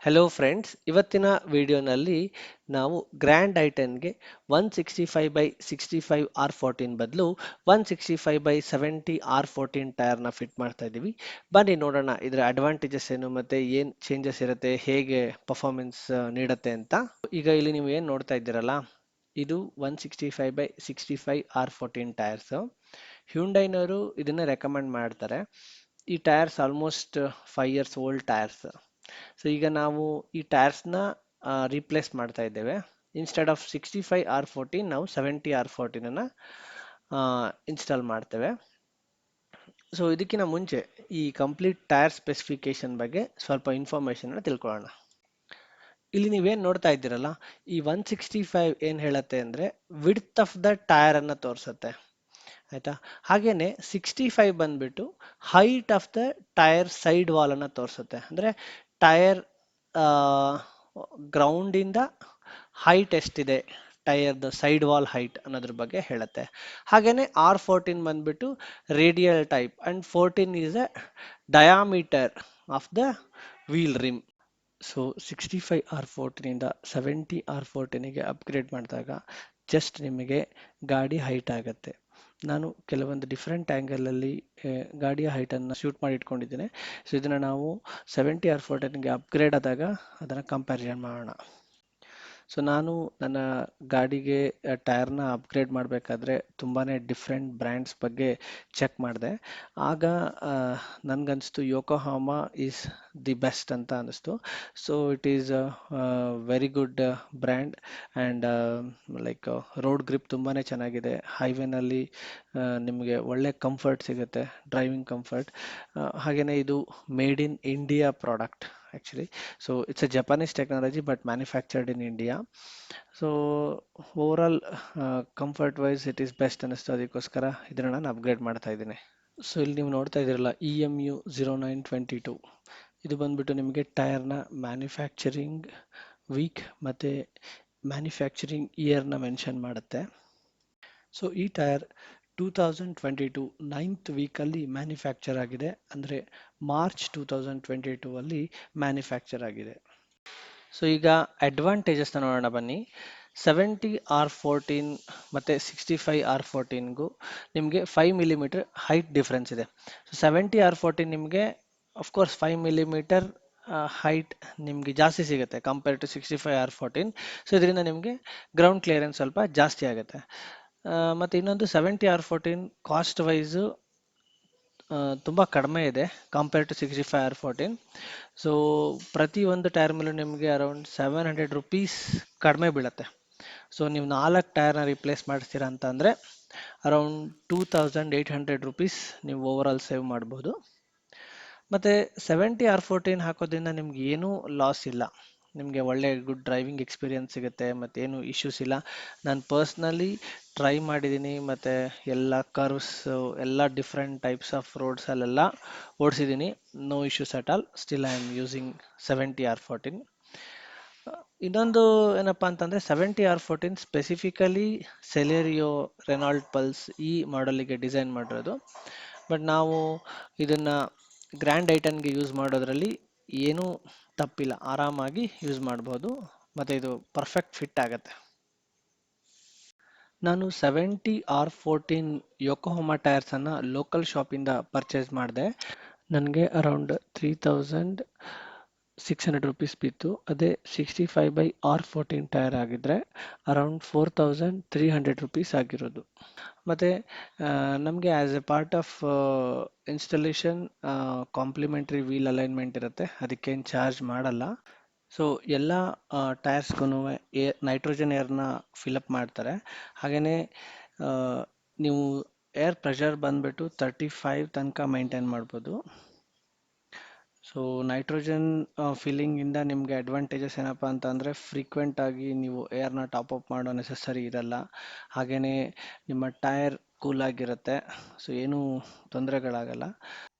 Hello friends, ಇವತ್ತಿನ ವಿಡಿಯೋನಲ್ಲಿ ನಾವು ಗ್ರ್ಯಾಂಡ್ ಐಟನ್ಗೆ 165/65 R14 ಬದಲು 165/70 R14 ಟೈರ್ನ ಫಿಟ್ ಮಾಡ್ತಾ ಇದ್ದೀವಿ. ಬನ್ನಿ ನೋಡೋಣ ಇದರ ಅಡ್ವಾಂಟೇಜಸ್ ಏನು ಮತ್ತೆ ಏನು ಚೇಂಜಸ್ ಇರುತ್ತೆ, ಹೇಗೆ ಪರ್ಫಾರ್ಮೆನ್ಸ್ ನೀಡುತ್ತೆ ಅಂತ. ಈಗ ಇಲ್ಲಿ ನೀವು ಏನು ನೋಡ್ತಾ ಇದ್ದೀರಲ್ಲ, ಇದು 165/65 R14 ಟೈರ್ಸ್. ಹ್ಯುಂಡೈನವರು ಇದನ್ನ ರೆಕಮೆಂಡ್ ಮಾಡ್ತಾರೆ. ಈ tyres almost 5 years old tyres. So ಈಗ ನಾವು ಈ ಟೈರ್ಸ್ನ ರೀಪ್ಲೇಸ್ ಮಾಡ್ತಾ ಇದ್ದೇವೆ. ಇನ್ಸ್ಟೆಡ್ ಆಫ್ 65 R14 ನಾವು 70 R14 ಅನ್ನ ಇನ್ಸ್ಟಾಲ್ ಮಾಡ್ತೇವೆ. ಸೊ ಇದಕ್ಕಿಂತ ಮುಂಚೆ ಈ ಕಂಪ್ಲೀಟ್ ಟೈರ್ ಸ್ಪೆಸಿಫಿಕೇಶನ್ ಬಗ್ಗೆ ಸ್ವಲ್ಪ ಇನ್ಫಾರ್ಮೇಶನ್ ತಿಳ್ಕೊಳ್ಳೋಣ. ಇಲ್ಲಿ ನೀವೇನು ನೋಡ್ತಾ ಇದ್ದೀರಲ್ಲ, ಈ 165 ಏನು ಹೇಳುತ್ತೆ ಅಂದರೆ ವಿಡ್ತ್ ಆಫ್ ದ ಟೈರ್ ಅನ್ನ ತೋರಿಸುತ್ತೆ, ಆಯ್ತಾ. ಹಾಗೇನೆ 65 ಬಂದ್ಬಿಟ್ಟು height of the tyre side wall ಅನ್ನ ತೋರಿಸುತ್ತೆ. ಅಂದ್ರೆ ಟೈರ್ ಗ್ರೌಂಡ್ ಇಂದ ಹೈಟ್ ಎಷ್ಟಿದೆ, ಟೈರ್ದ ಸೈಡ್ ವಾಲ್ ಹೈಟ್ ಅನ್ನೋದ್ರ ಬಗ್ಗೆ ಹೇಳುತ್ತೆ. ಹಾಗೇನೆ R14 ಬಂದ್ಬಿಟ್ಟು radial type and 14 is A diameter of the wheel rim. So 65 R14 ಇಂದ 70 R14ಗೆ ಅಪ್ಗ್ರೇಡ್ ಮಾಡಿದಾಗ ಜಸ್ಟ್ ನಿಮಗೆ ಗಾಡಿ ಹೈಟ್ ಆಗುತ್ತೆ. ನಾನು ಕೆಲವೊಂದು ಡಿಫ್ರೆಂಟ್ ಆ್ಯಂಗಲಲ್ಲಿ ಗಾಡಿಯ ಹೈಟನ್ನು ಶೂಟ್ ಮಾಡಿ ಇಟ್ಕೊಂಡಿದ್ದೇನೆ. ಸೊ ಇದನ್ನು ನಾವು 70 R14ಗೆ ಅಪ್ಗ್ರೇಡ್ ಆದಾಗ ಅದನ್ನು ಕಂಪ್ಯಾರಿಸನ್ ಮಾಡೋಣ. ಸೊ ನಾನು ನನ್ನ ಗಾಡಿಗೆ ಟೈರ್ನ ಅಪ್ಗ್ರೇಡ್ ಮಾಡಬೇಕಾದ್ರೆ ತುಂಬಾ ಡಿಫ್ರೆಂಟ್ ಬ್ರ್ಯಾಂಡ್ಸ್ ಬಗ್ಗೆ ಚೆಕ್ ಮಾಡಿದೆ. ಆಗ ನನಗನ್ನಿಸ್ತು ಯೋಕೋಹಾಮಾ ಈಸ್ ದಿ ಬೆಸ್ಟ್ ಅಂತ ಅನ್ನಿಸ್ತು. So it is very good brand and like road grip ತುಂಬಾ ಚೆನ್ನಾಗಿದೆ. ಹೈವೇನಲ್ಲಿ ನಿಮಗೆ ಒಳ್ಳೆ ಕಂಫರ್ಟ್ ಸಿಗುತ್ತೆ, ಡ್ರೈವಿಂಗ್ ಕಂಫರ್ಟ್. ಹಾಗೆಯೇ ಇದು made in India product actually. So it's a Japanese technology but manufactured in India. So overall comfort wise it is best ಅನ್ನಿಸ್ತು, ಅದಕ್ಕೋಸ್ಕರ ಇದನ್ನು ನಾನು ಅಪ್ಗ್ರೇಡ್ ಮಾಡ್ತಾ ಇದ್ದೀನಿ. ಸೊ ಇಲ್ಲಿ ನೀವು ನೋಡ್ತಾ ಇದ್ದೀರಲ್ಲ, EMU0922 ಇದು ಬಂದ್ಬಿಟ್ಟು ನಿಮಗೆ ಟೈರ್ನ ಮ್ಯಾನುಫ್ಯಾಕ್ಚರಿಂಗ್ ವೀಕ್ ಮತ್ತು ಮ್ಯಾನುಫ್ಯಾಕ್ಚರಿಂಗ್ ಇಯರ್ನ ಮೆನ್ಷನ್ ಮಾಡುತ್ತೆ. ಸೊ ಈ ಟೈರ್ 2022 9th ವೀಕಲ್ಲಿ ಮ್ಯಾನುಫ್ಯಾಕ್ಚರ್ ಆಗಿದೆ, ಅಂದರೆ ಮಾರ್ಚ್ 2022 ಅಲ್ಲಿ ಮ್ಯಾನುಫ್ಯಾಕ್ಚರ್ ಆಗಿದೆ. ಸೊ ಈಗ ಅಡ್ವಾಂಟೇಜಸ್ನ ನೋಡೋಣ ಬನ್ನಿ. 70 R14 ಮತ್ತು 65 R14ಗೂ ನಿಮಗೆ 5 mm ಹೈಟ್ ಡಿಫ್ರೆನ್ಸ್ ಇದೆ. ಸೊ 70 R14 ನಿಮಗೆ ಅಫ್ಕೋರ್ಸ್ 5 mm ಹೈಟ್ ನಿಮಗೆ ಜಾಸ್ತಿ ಸಿಗುತ್ತೆ ಕಂಪೇರ್ ಟು 65 R14. ಸೊ ಇದರಿಂದ ನಿಮಗೆ ಗ್ರೌಂಡ್ ಕ್ಲಿಯರೆನ್ಸ್ ಸ್ವಲ್ಪ ಜಾಸ್ತಿ ಆಗುತ್ತೆ. ಮತ್ತು ಇನ್ನೊಂದು 70 R14 ಕಾಸ್ಟ್ ವೈಸು ತುಂಬ ಕಡಿಮೆ ಇದೆ ಕಂಪೇರ್ ಟು 65 R14. ಸೊ ಪ್ರತಿ ಒಂದು ಟೈರ್ ಮೇಲೂ ನಿಮಗೆ ಅರೌಂಡ್ 700 rupees ಕಡಿಮೆ ಬೀಳುತ್ತೆ. ಸೊ ನೀವು 4 ಟೈರ್ನ ರಿಪ್ಲೇಸ್ ಮಾಡಿಸ್ತೀರಾ ಅಂತ ಅಂದರೆ ಅರೌಂಡ್ 2800 rupees ನೀವು ಓವರ್ ಆಲ್ ಸೇವ್ ಮಾಡ್ಬೋದು. ಮತ್ತು 70 R14 ಹಾಕೋದ್ರಿಂದ ನಿಮ್ಗೆ ಏನೂ ಲಾಸ್ ಇಲ್ಲ, ನಿಮಗೆ ಒಳ್ಳೆ ಗುಡ್ ಡ್ರೈವಿಂಗ್ ಎಕ್ಸ್ಪೀರಿಯನ್ಸ್ ಸಿಗುತ್ತೆ, ಮತ್ತೇನು ಇಶ್ಯೂಸ್ ಇಲ್ಲ. ನಾನು ಪರ್ಸ್ನಲಿ ಟ್ರೈ ಮಾಡಿದ್ದೀನಿ, ಮತ್ತು ಎಲ್ಲ ಕರ್ವ್ಸ್, ಎಲ್ಲ ಡಿಫ್ರೆಂಟ್ ಟೈಪ್ಸ್ ಆಫ್ ರೋಡ್ಸಲ್ಲೆಲ್ಲ ಓಡಿಸಿದ್ದೀನಿ, no issues at all. Still I am using 70 R14. ಇನ್ನೊಂದು ಏನಪ್ಪ ಅಂತಂದರೆ 70 R14 specifically Celerio, Renault pulse ಈ ಮಾಡೆಲಿಗೆ ಡಿಸೈನ್ ಮಾಡಿರೋದು. ಬಟ್ ನಾವು ಇದನ್ನು ಗ್ರ್ಯಾಂಡ್ ಐಟನ್ಗೆ ಯೂಸ್ ಮಾಡೋದ್ರಲ್ಲಿ ಏನೂ ತಪ್ಪಿಲ್ಲ, ಆರಾಮಾಗಿ ಯೂಸ್ ಮಾಡ್ಬೋದು, ಮತ್ತು ಇದು ಪರ್ಫೆಕ್ಟ್ ಫಿಟ್ ಆಗುತ್ತೆ. ನಾನು 70 R14 ಯೋಕೋಹಾಮಾ ಟೈರ್ಸನ್ನು ಲೋಕಲ್ ಶಾಪಿಂದ ಪರ್ಚೇಸ್ ಮಾಡಿದೆ. ನನಗೆ ಅರೌಂಡ್ 3600 rupees ಬಿತ್ತು. ಅದೇ 65/R14 ಟೈರ್ ಆಗಿದ್ದರೆ ಅರೌಂಡ್ 4300 rupees ಆಗಿರೋದು. ಮತ್ತು ನಮಗೆ as a part of installation complimentary wheel alignment ಇರುತ್ತೆ, ಅದಕ್ಕೇನು ಚಾರ್ಜ್ ಮಾಡಲ್ಲ. ಸೊ ಎಲ್ಲ ಟೈರ್ಸ್ಗೂ ನೈಟ್ರೋಜನ್ ಏರ್ನ ಫಿಲಪ್ ಮಾಡ್ತಾರೆ. ಹಾಗೆಯೇ ನೀವು ಏರ್ ಪ್ರೆಷರ್ ಬಂದುಬಿಟ್ಟು 35 ತನಕ ಮೇಂಟೈನ್ ಮಾಡ್ಬೋದು. ಸೊ ನೈಟ್ರೋಜನ್ ಫಿಲ್ಲಿಂಗಿಂದ ನಿಮಗೆ ಅಡ್ವಾಂಟೇಜಸ್ ಏನಪ್ಪ ಅಂತ ಅಂದರೆ ಫ್ರೀಕ್ವೆಂಟಾಗಿ ನೀವು ಏರ್ನ ಟಾಪಪ್ ಮಾಡೋ ನೆಸೆಸರಿ ಇರಲ್ಲ. ಹಾಗೆಯೇ ನಿಮ್ಮ ಟೈರ್ ಕೂಲಾಗಿರುತ್ತೆ, ಸೊ ಏನೂ ತೊಂದರೆಗಳಾಗಲ್ಲ.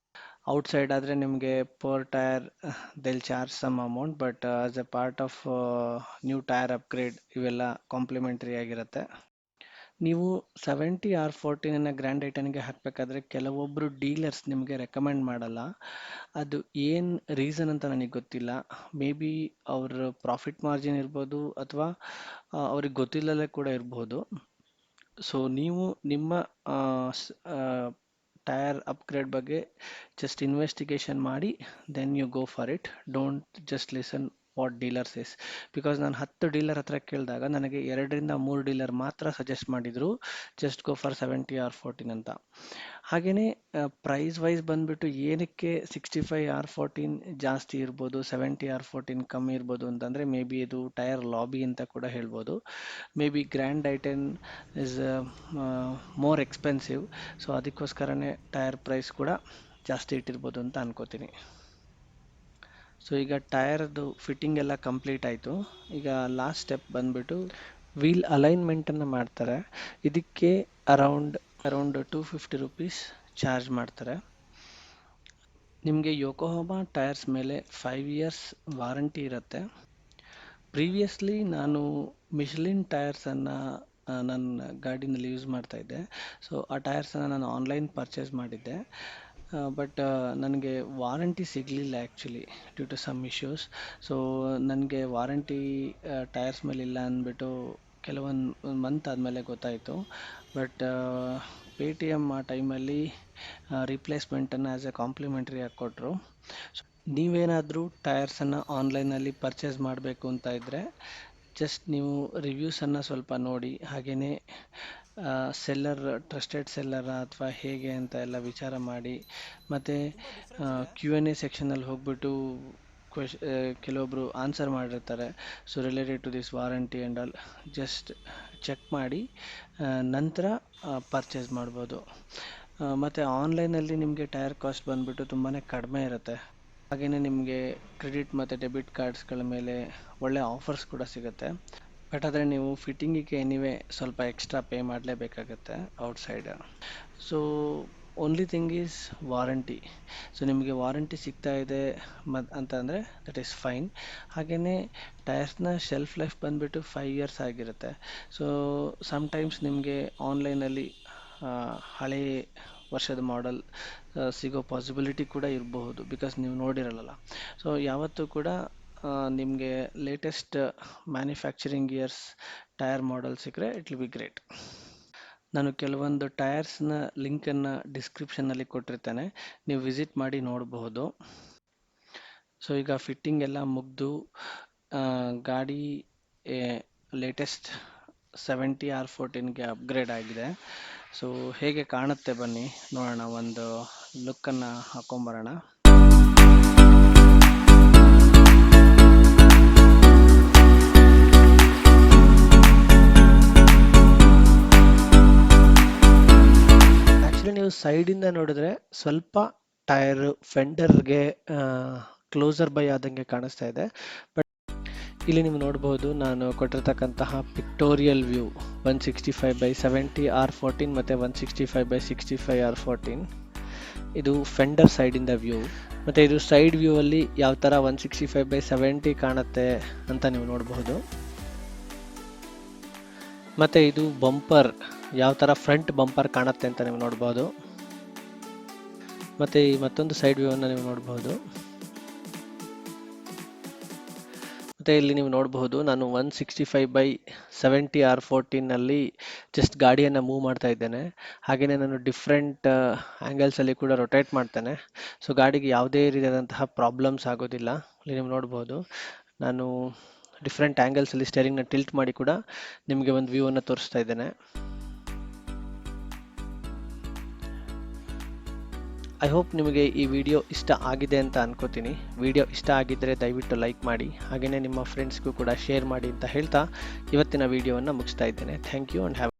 ಔಟ್ಸೈಡ್ ಆದರೆ ನಿಮಗೆ per tyre they'll charge some amount, but as a part of new tyre upgrade ಇವೆಲ್ಲ ಕಾಂಪ್ಲಿಮೆಂಟ್ರಿ ಆಗಿರುತ್ತೆ. ನೀವು 70 R14 ಗ್ರ್ಯಾಂಡ್ ಐಟನ್ಗೆ ಹಾಕಬೇಕಾದ್ರೆ ಕೆಲವೊಬ್ಬರು ಡೀಲರ್ಸ್ ನಿಮಗೆ ರೆಕಮೆಂಡ್ ಮಾಡಲ್ಲ. ಅದು ಏನು ರೀಸನ್ ಅಂತ ನನಗೆ ಗೊತ್ತಿಲ್ಲ. ಮೇ ಬಿ ಅವ್ರ ಪ್ರಾಫಿಟ್ ಮಾರ್ಜಿನ್ ಇರ್ಬೋದು ಅಥವಾ ಅವ್ರಿಗೆ ಗೊತ್ತಿಲ್ಲದೆ ಕೂಡ ಇರ್ಬೋದು. ಸೊ ನೀವು ನಿಮ್ಮ ಟೈರ್ ಅಪ್ಗ್ರೇಡ್ ಬಗ್ಗೆ ಜಸ್ಟ್ ಇನ್ವೆಸ್ಟಿಗೇಷನ್ ಮಾಡಿ then you go for it. Don't just listen what dealer says. Because ನಾನು 10 ಡೀಲರ್ ಹತ್ರ ಕೇಳಿದಾಗ ನನಗೆ 2 ರಿಂದ 3 ಡೀಲರ್ ಮಾತ್ರ ಸಜೆಸ್ಟ್ ಮಾಡಿದರು ಜಸ್ಟ್ ಗೋ ಫಾರ್ 70R14 ಅಂತ. ಹಾಗೆಯೇ ಪ್ರೈಸ್ ವೈಸ್ ಬಂದ್ಬಿಟ್ಟು ಏನಕ್ಕೆ 65R14 ಜಾಸ್ತಿ ಇರ್ಬೋದು 70R14 ಕಮ್ಮಿ ಇರ್ಬೋದು ಅಂತಂದರೆ ಮೇ ಬಿ ಇದು ಟೈರ್ ಲಾಬಿ ಅಂತ ಕೂಡ ಹೇಳ್ಬೋದು. May be grand i ten is more expensive. So ಅದಕ್ಕೋಸ್ಕರನೇ ಟೈರ್ ಪ್ರೈಸ್ ಕೂಡ ಜಾಸ್ತಿ ಇಟ್ಟಿರ್ಬೋದು ಅಂತ ಅನ್ಕೋತೀನಿ. ಸೊ ಈಗ ಟೈರ್ದು ಫಿಟ್ಟಿಂಗ್ ಎಲ್ಲ ಕಂಪ್ಲೀಟ್ ಆಯಿತು. ಈಗ ಲಾಸ್ಟ್ ಸ್ಟೆಪ್ ಬಂದ್ಬಿಟ್ಟು ವೀಲ್ ಅಲೈನ್ಮೆಂಟನ್ನು ಮಾಡ್ತಾರೆ. ಇದಕ್ಕೆ ಅರೌಂಡ್ 250 ರುಪೀಸ್ ಚಾರ್ಜ್ ಮಾಡ್ತಾರೆ. ನಿಮಗೆ ಯೋಕೋಹಾಮಾ ಟೈರ್ಸ್ ಮೇಲೆ 5 ಇಯರ್ಸ್ ವಾರಂಟಿ ಇರುತ್ತೆ. ಪ್ರೀವಿಯಸ್ಲಿ ನಾನು ಮಿಶ್ಲಿನ್ ಟೈರ್ಸನ್ನು ನನ್ನ ಗಾಡಿನಲ್ಲಿ ಯೂಸ್ ಮಾಡ್ತಾ ಇದ್ದೆ. ಸೊ ಆ ಟೈರ್ಸನ್ನು ನಾನು ಆನ್ಲೈನ್ ಪರ್ಚೇಸ್ ಮಾಡಿದ್ದೆ. ಬಟ್ ನನಗೆ ವಾರಂಟಿ ಸಿಗಲಿಲ್ಲ actually due to some issues. So ನನಗೆ ವಾರಂಟಿ ಟೈರ್ಸ್ ಮೇಲೆ ಇಲ್ಲ ಅಂದ್ಬಿಟ್ಟು ಕೆಲವೊಂದು ಮಂತ್ ಆದಮೇಲೆ ಗೊತ್ತಾಯಿತು. ಬಟ್ ಪೇಟಿಎಮ್ ಆ ಟೈಮಲ್ಲಿ ರಿಪ್ಲೇಸ್ಮೆಂಟನ್ನು ಆ್ಯಸ್ ಎ ಕಾಂಪ್ಲಿಮೆಂಟ್ರಿ ಆಗಿ ಕೊಟ್ಟರು. ನೀವೇನಾದರೂ ಟೈರ್ಸನ್ನು ಆನ್ಲೈನಲ್ಲಿ ಪರ್ಚೇಸ್ ಮಾಡಬೇಕು ಅಂತ ಇದ್ದರೆ ಜಸ್ಟ್ ನೀವು ರಿವ್ಯೂಸನ್ನು ಸ್ವಲ್ಪ ನೋಡಿ, ಹಾಗೆಯೇ ಸೆಲ್ಲರ್ ಟ್ರಸ್ಟೆಡ್ ಸೆಲ್ಲರ ಅಥವಾ ಹೇಗೆ ಅಂತ ಎಲ್ಲ ವಿಚಾರ ಮಾಡಿ, ಮತ್ತು Q&A ಸೆಕ್ಷನಲ್ಲಿ ಹೋಗ್ಬಿಟ್ಟು ಕೆಲವೊಬ್ಬರು ಆನ್ಸರ್ ಮಾಡಿರ್ತಾರೆ. So related to this warranty and all just check ಮಾಡಿ ನಂತರ ಪರ್ಚೇಸ್ ಮಾಡ್ಬೋದು. ಮತ್ತು ಆನ್ಲೈನಲ್ಲಿ ನಿಮಗೆ ಟೈರ್ ಕಾಸ್ಟ್ ಬಂದುಬಿಟ್ಟು ತುಂಬಾ ಕಡಿಮೆ ಇರುತ್ತೆ. ಹಾಗೆಯೇ ನಿಮಗೆ ಕ್ರೆಡಿಟ್ ಮತ್ತು ಡೆಬಿಟ್ ಕಾರ್ಡ್ಸ್ಗಳ ಮೇಲೆ ಒಳ್ಳೆ ಆಫರ್ಸ್ ಕೂಡ ಸಿಗುತ್ತೆ. ಬಟ್ ಆದರೆ ನೀವು ಫಿಟ್ಟಿಂಗಿಗೆ ಎನಿವೆ ಸ್ವಲ್ಪ ಎಕ್ಸ್ಟ್ರಾ ಪೇ ಮಾಡಲೇಬೇಕಾಗತ್ತೆ outside. So only thing is warranty. So ನಿಮಗೆ ವಾರಂಟಿ ಸಿಗ್ತಾ ಇದೆ ಅಂತ ಅಂದರೆ ದಟ್ ಈಸ್ ಫೈನ್. ಹಾಗೆಯೇ ಟೈರ್ಸ್ನ ಶೆಲ್ಫ್ ಲೈಫ್ ಬಂದುಬಿಟ್ಟು 5 ಇಯರ್ಸ್ ಆಗಿರುತ್ತೆ. ಸೊ ಸಮ್ಟೈಮ್ಸ್ ನಿಮಗೆ ಆನ್ಲೈನಲ್ಲಿ ಹಳೆ ವರ್ಷದ ಮಾಡೆಲ್ ಸಿಗೋ ಪಾಸಿಬಿಲಿಟಿ ಕೂಡ ಇರಬಹುದು, ಬಿಕಾಸ್ ನೀವು ನೋಡಿರಲ್ಲ. ಸೊ ಯಾವತ್ತೂ ಕೂಡ ನಿಮಗೆ latest manufacturing years tyre model ಸಿಕ್ಕರೆ ಇಟ್ ವಿಲ್ ಬಿ ಗ್ರೇಟ್. ನಾನು ಕೆಲವೊಂದು ಟೈರ್ಸ್ನ ಲಿಂಕನ್ನು ಡಿಸ್ಕ್ರಿಪ್ಷನ್ನಲ್ಲಿ ಕೊಟ್ಟಿರ್ತೇನೆ, ನೀವು ವಿಸಿಟ್ ಮಾಡಿ ನೋಡಬಹುದು. ಸೊ ಈಗ ಫಿಟ್ಟಿಂಗ್ ಎಲ್ಲ ಮುಗಿದು ಗಾಡಿ ಲೇಟೆಸ್ಟ್ 70R14ಗೆ ಅಪ್ಗ್ರೇಡ್ ಆಗಿದೆ. ಸೊ ಹೇಗೆ ಕಾಣುತ್ತೆ ಬನ್ನಿ ನೋಡೋಣ, ಒಂದು ಲುಕ್ಕನ್ನು ಹಾಕೊಂಬರೋಣ. ಆ್ಯಕ್ಚುಲಿ ನೀವು ಸೈಡಿಂದ ನೋಡಿದ್ರೆ ಸ್ವಲ್ಪ ಟೈರ್ ಫೆಂಡರ್ಗೆ ಕ್ಲೋಸರ್ ಬೈ ಆದಂಗೆ ಕಾಣಿಸ್ತಾ ಇದೆ. ಬಟ್ ಇಲ್ಲಿ ನೀವು ನೋಡ್ಬೋದು ನಾನು ಕೊಟ್ಟಿರ್ತಕ್ಕಂತಹ ಪಿಕ್ಟೋರಿಯಲ್ ವ್ಯೂ 165/70R14 ಮತ್ತು 165/65R14. ಇದು ಫೆಂಡರ್ ಸೈಡಿಂದ ವ್ಯೂ, ಮತ್ತು ಇದು ಸೈಡ್ ವ್ಯೂ ಅಲ್ಲಿ ಯಾವ ಥರ 165/70 ಕಾಣುತ್ತೆ ಅಂತ ನೀವು ನೋಡಬಹುದು. ಮತ್ತು ಇದು ಬಂಪರ್ ಯಾವ ಥರ ಫ್ರಂಟ್ ಬಂಪರ್ ಕಾಣುತ್ತೆ ಅಂತ ನೀವು ನೋಡ್ಬೋದು. ಮತ್ತು ಈ ಮತ್ತೊಂದು ಸೈಡ್ ವ್ಯೂವನ್ನು ನೀವು ನೋಡ್ಬೋದು. ಮತ್ತು ಇಲ್ಲಿ ನೀವು ನೋಡಬಹುದು ನಾನು 165/70R14ನಲ್ಲಿ ಜಸ್ಟ್ ಗಾಡಿಯನ್ನು ಮೂವ್ ಮಾಡ್ತಾ ಇದ್ದೇನೆ. ಹಾಗೆಯೇ ನಾನು ಡಿಫ್ರೆಂಟ್ ಆ್ಯಂಗಲ್ಸಲ್ಲಿ ಕೂಡ ರೊಟೇಟ್ ಮಾಡ್ತೇನೆ. ಸೊ ಗಾಡಿಗೆ ಯಾವುದೇ ರೀತಿಯಾದಂತಹ ಪ್ರಾಬ್ಲಮ್ಸ್ ಆಗೋದಿಲ್ಲ. ಇಲ್ಲಿ ನೀವು ನೋಡ್ಬೋದು ನಾನು ಡಿಫ್ರೆಂಟ್ ಆ್ಯಂಗಲ್ಸಲ್ಲಿ ಸ್ಟೇರಿಂಗ್ನ ಟಿಲ್ಟ್ ಮಾಡಿ ಕೂಡ ನಿಮಗೆ ಒಂದು ವ್ಯೂವನ್ನು ತೋರಿಸ್ತಾ ಇದ್ದೇನೆ. ಐ ಹೋಪ್ ನಿಮಗೆ ಈ ವಿಡಿಯೋ ಇಷ್ಟ ಆಗಿದೆ ಅಂತ ಅನ್ಕೋತೀನಿ. ವಿಡಿಯೋ ಇಷ್ಟ ಆಗಿದ್ದರೆ ದಯವಿಟ್ಟು ಲೈಕ್ ಮಾಡಿ, ಹಾಗೆಯೇ ನಿಮ್ಮ ಫ್ರೆಂಡ್ಸ್ಗೂ ಕೂಡ ಶೇರ್ ಮಾಡಿ ಅಂತ ಹೇಳ್ತಾ ಇವತ್ತಿನ ವಿಡಿಯೋವನ್ನು ಮುಗಿಸ್ತಾ ಇದ್ದೇನೆ. Thank you and have